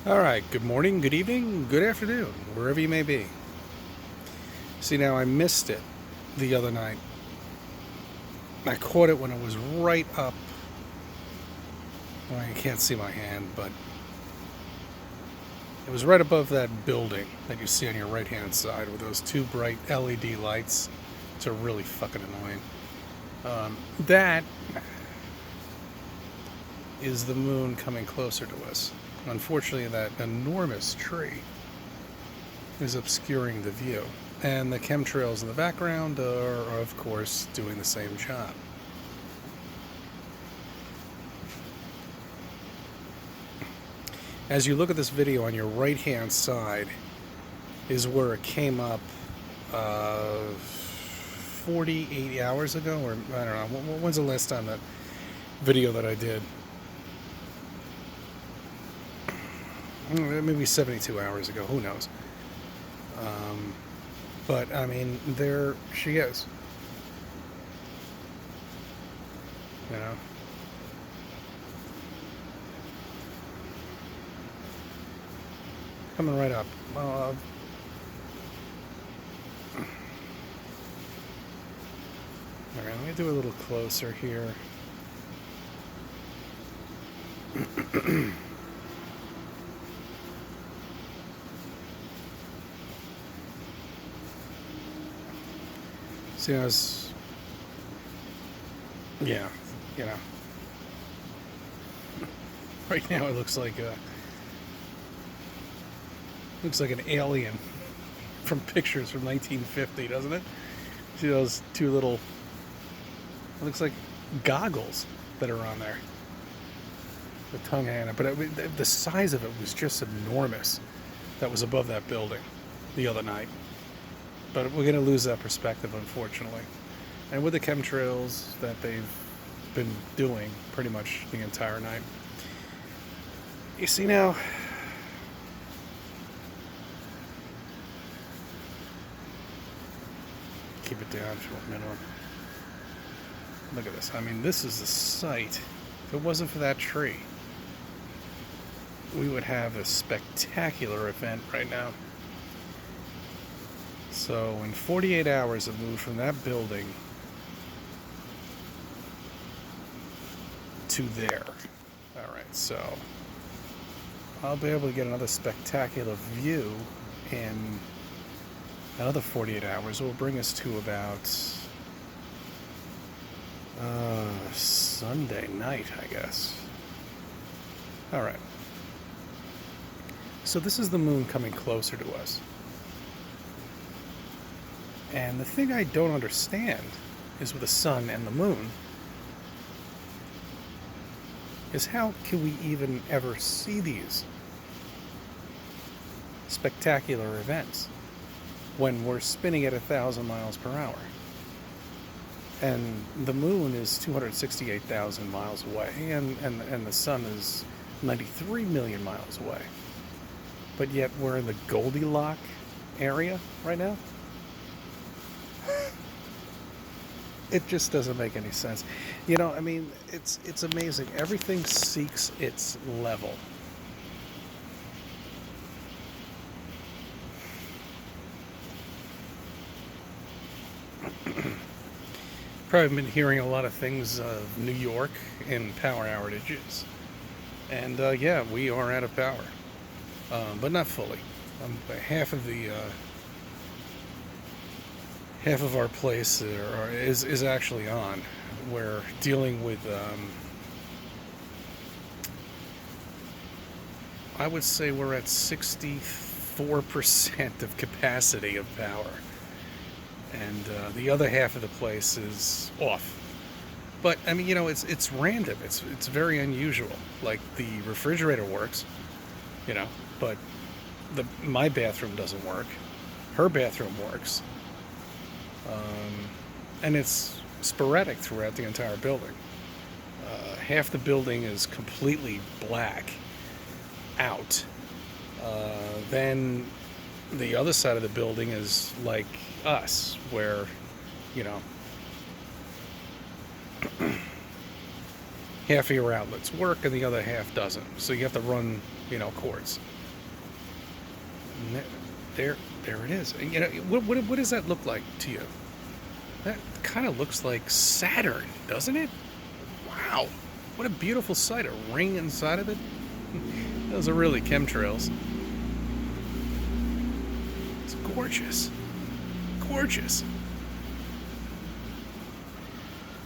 All right, good morning, good evening, good afternoon, wherever you may be. See, now I missed it the other night. I caught it when it was right up. Well, you can't see my hand, but it was right above that building that you see on your right hand side with those two bright LED lights. It's really fucking annoying. That is the moon coming closer to us. Unfortunately, that enormous tree is obscuring the view. And the chemtrails in the background are, of course, doing the same job. As you look at this video, on your right-hand side is where it came up 48 hours ago, or I don't know. When's the last time that video that I did? Maybe 72 hours ago, who knows. But, I mean, there she is. You know? Coming right up. Alright, let me do a little closer here. See, I was, yeah, you know, right now it looks like an alien from pictures from 1950, doesn't it? See those two little, it looks like goggles that are on there. The tongue hanging out, but the size of it was just enormous. That was above that building the other night. But we're going to lose that perspective, unfortunately. And with the chemtrails that they've been doing pretty much the entire night. You see now, keep it down to a minimum. Look at this. I mean, this is the site. If it wasn't for that tree, we would have a spectacular event right now. So in 48 hours it moved from that building to there. Alright, so I'll be able to get another spectacular view in another 48 hours. It will bring us to about Sunday night, I guess. Alright. So this is the moon coming closer to us. And the thing I don't understand is with the sun and the moon is how can we even ever see these spectacular events when we're spinning at 1,000 miles per hour? And the moon is 268,000 miles away, and the sun is 93 million miles away. But yet we're in the Goldilocks area right now? It just doesn't make any sense. You know, I mean, it's amazing. Everything seeks its level. Probably been hearing a lot of things of New York and power outages. And yeah, we are out of power. But not fully. Half of our place is actually on. We're dealing with, I would say we're at 64% of capacity of power. And the other half of the place is off. But, I mean, you know, it's random. It's very unusual. Like, the refrigerator works, you know, but my bathroom doesn't work. Her bathroom works. And it's sporadic throughout the entire building. Half the building is completely black out. Then the other side of the building is like us, where, you know, half of your outlets work and the other half doesn't. So you have to run, you know, cords. And there it is. And, what does that look like to you? That kind of looks like Saturn, doesn't it? Wow, what a beautiful sight! A ring inside of it. Those are really chemtrails. It's gorgeous, gorgeous.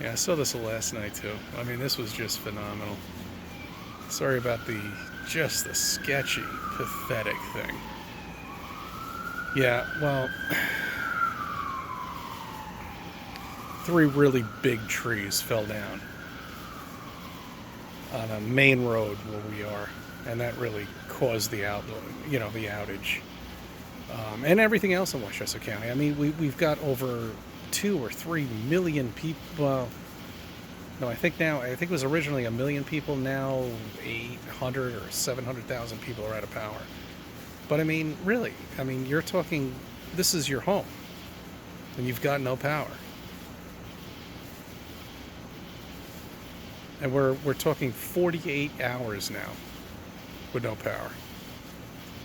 Yeah, I saw this last night too. I mean, this was just phenomenal. Sorry about the sketchy, pathetic thing. Yeah, well, 3 really big trees fell down on a main road where we are, and that really caused the the outage, and everything else in Westchester County. I mean, we've got over 2 or 3 million people. Well, no, I think it was originally 1 million people. Now 800 or 700,000 people are out of power. But I mean, really, I mean, you're talking. This is your home, and you've got no power. And we're talking 48 hours now with no power.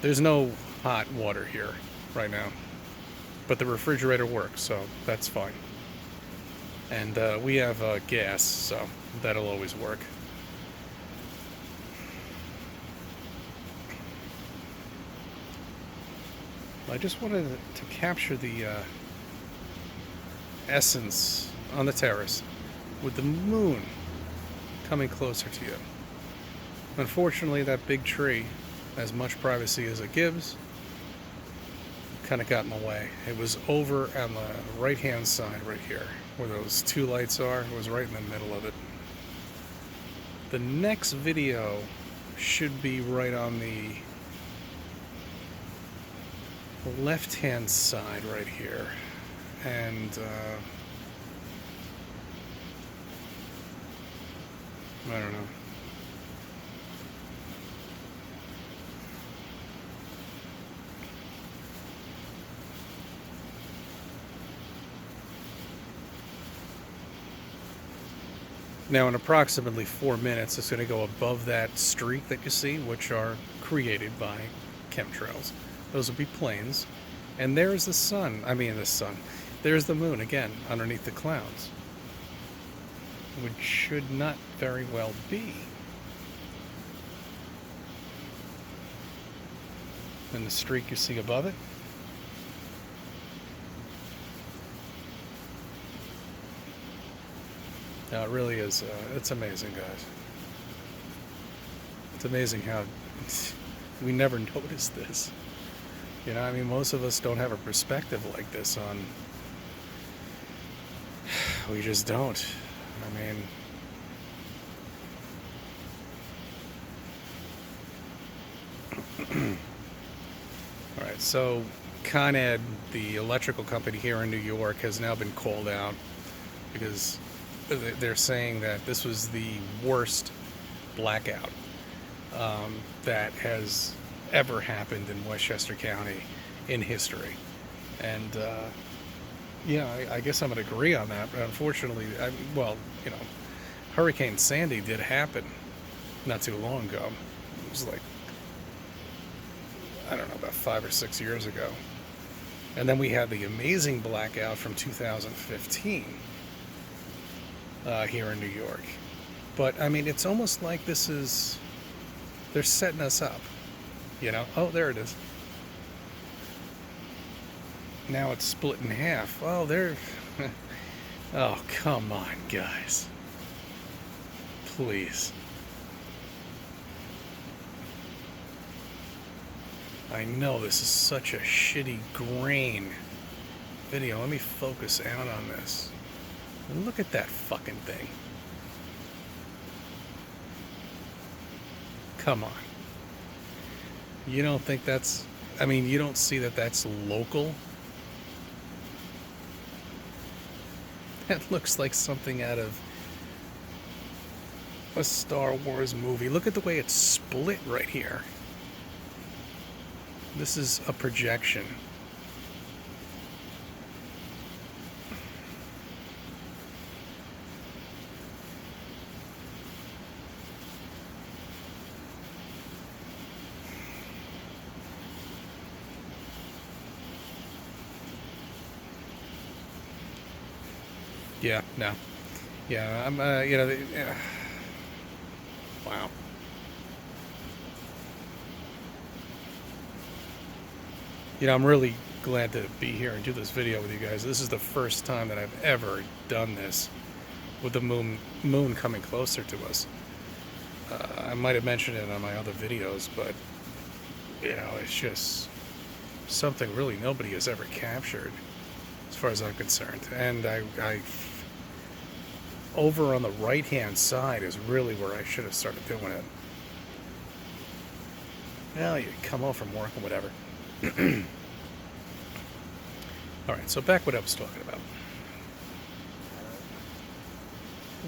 There's no hot water here right now, but the refrigerator works, so that's fine. And we have gas, so that'll always work. I just wanted to capture the essence on the terrace with the moon coming closer to you. Unfortunately, that big tree, as much privacy as it gives, kind of got in the way. It was over on the right-hand side right here, where those 2 lights are. It was right in the middle of it. The next video should be right on the left-hand side right here. And I don't know. Now, in approximately 4 minutes, it's going to go above that streak that you see, which are created by chemtrails. Those will be planes. And there's the sun. I mean, the sun. There's the moon, again, underneath the clouds. Which should not very well be. And the streak you see above it. No, it really is. It's amazing, guys. It's amazing how we never noticed this. You know, I mean, most of us don't have a perspective like this on. We just don't. I mean, all right, so Con Ed, the electrical company here in New York, has now been called out because they're saying that this was the worst blackout that has ever happened in Westchester County in history. And yeah, I guess I'm going to agree on that. But unfortunately, Hurricane Sandy did happen not too long ago. It was like, I don't know, about 5 or 6 years ago. And then we had the amazing blackout from 2015 here in New York. But, I mean, it's almost like they're setting us up, you know? Oh, there it is. Now it's split in half. Oh, oh, come on, guys. Please. I know this is such a shitty grain video. Let me focus out on this. And look at that fucking thing. Come on. You don't think that's... I mean, you don't see that that's local? That looks like something out of a Star Wars movie. Look at the way it's split right here. This is a projection. Yeah, no. Yeah, I'm, wow. I'm really glad to be here and do this video with you guys. This is the first time that I've ever done this with the moon coming closer to us. I might have mentioned it on my other videos, but, it's just something really nobody has ever captured, as far as I'm concerned. And I over on the right-hand side is really where I should have started doing it. Well, you come home from work and whatever. Alright, so back what I was talking about.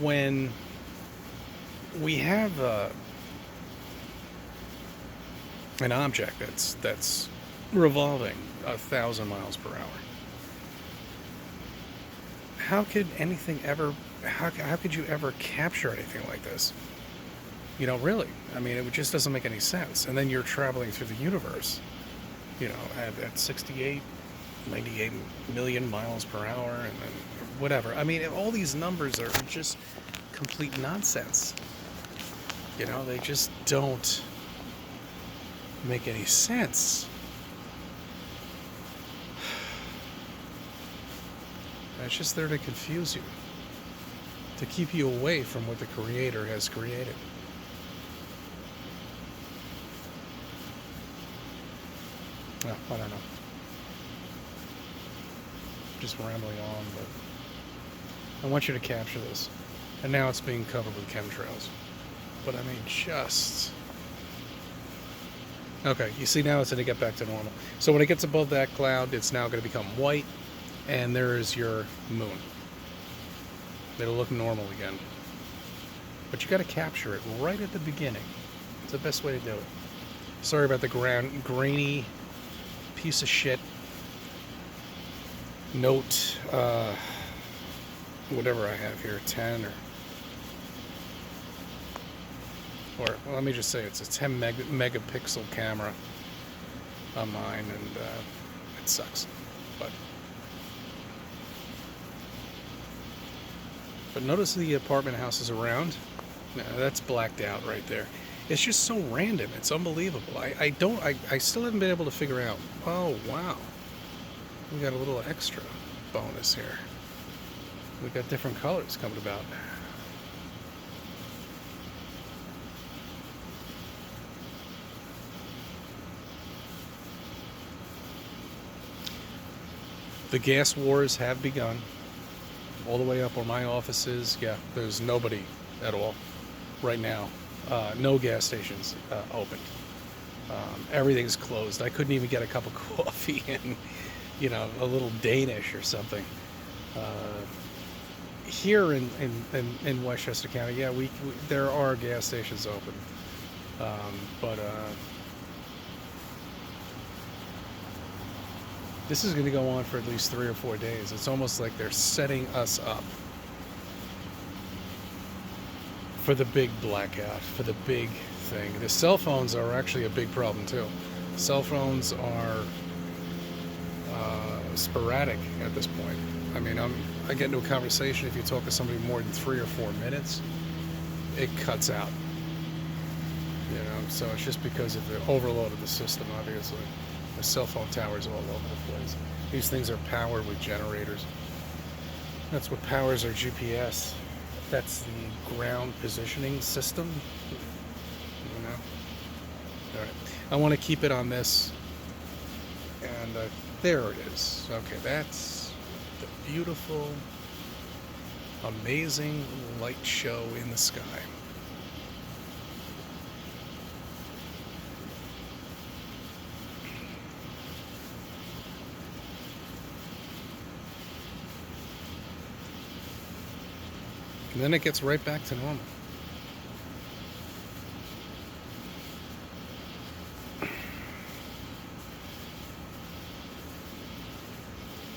When we have an object that's revolving 1,000 miles per hour, how could anything ever, how could you ever capture anything like this? Really. I mean, it just doesn't make any sense. And then you're traveling through the universe, at 68, 98 million miles per hour, and then whatever. I mean, all these numbers are just complete nonsense. They just don't make any sense. It's just there to confuse you, to keep you away from what the Creator has created. Well, I don't know. Just rambling on, but I want you to capture this. And now it's being covered with chemtrails. But I mean, just... Okay, you see now it's going to get back to normal. So when it gets above that cloud, it's now going to become white, and there is your moon. It'll look normal again. But you got to capture it right at the beginning. It's the best way to do it. Sorry about the grainy piece of shit Note, whatever I have here, 10 or well, let me just say it's a 10 megapixel camera on mine, and it sucks, but notice the apartment houses around. That's blacked out right there. It's just so random. It's unbelievable. I still haven't been able to figure out. Oh wow, we got a little extra bonus here. We got different colors coming about. The gas wars have begun. All the way up on my offices, yeah, there's nobody at all right now. No gas stations opened. Everything's closed. I couldn't even get a cup of coffee and, a little Danish or something. Here in Westchester County, yeah, we there are gas stations open, but this is going to go on for at least 3 or 4 days. It's almost like they're setting us up for the big blackout, for the big thing. The cell phones are actually a big problem too. Cell phones are sporadic at this point. I mean, I get into a conversation, if you talk to somebody more than 3 or 4 minutes, it cuts out. So it's just because of the overload of the system, obviously. There's cell phone towers all over the place. These things are powered with generators. That's what powers our GPS. That's the ground positioning system. All right. I want to keep it on this. And there it is. Okay, that's the beautiful, amazing light show in the sky. And then it gets right back to normal.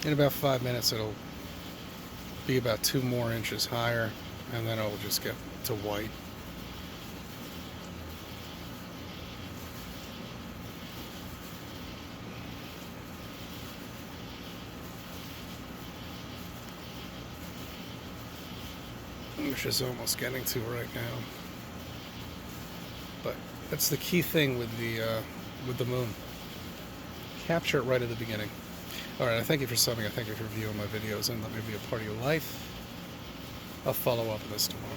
In about 5 minutes, it'll be about 2 more inches higher, and then it'll just get to white. which is almost getting to right now. But that's the key thing with the moon. Capture it right at the beginning. Alright, I thank you for subbing, I thank you for viewing my videos, and let me be a part of your life. I'll follow up on this tomorrow.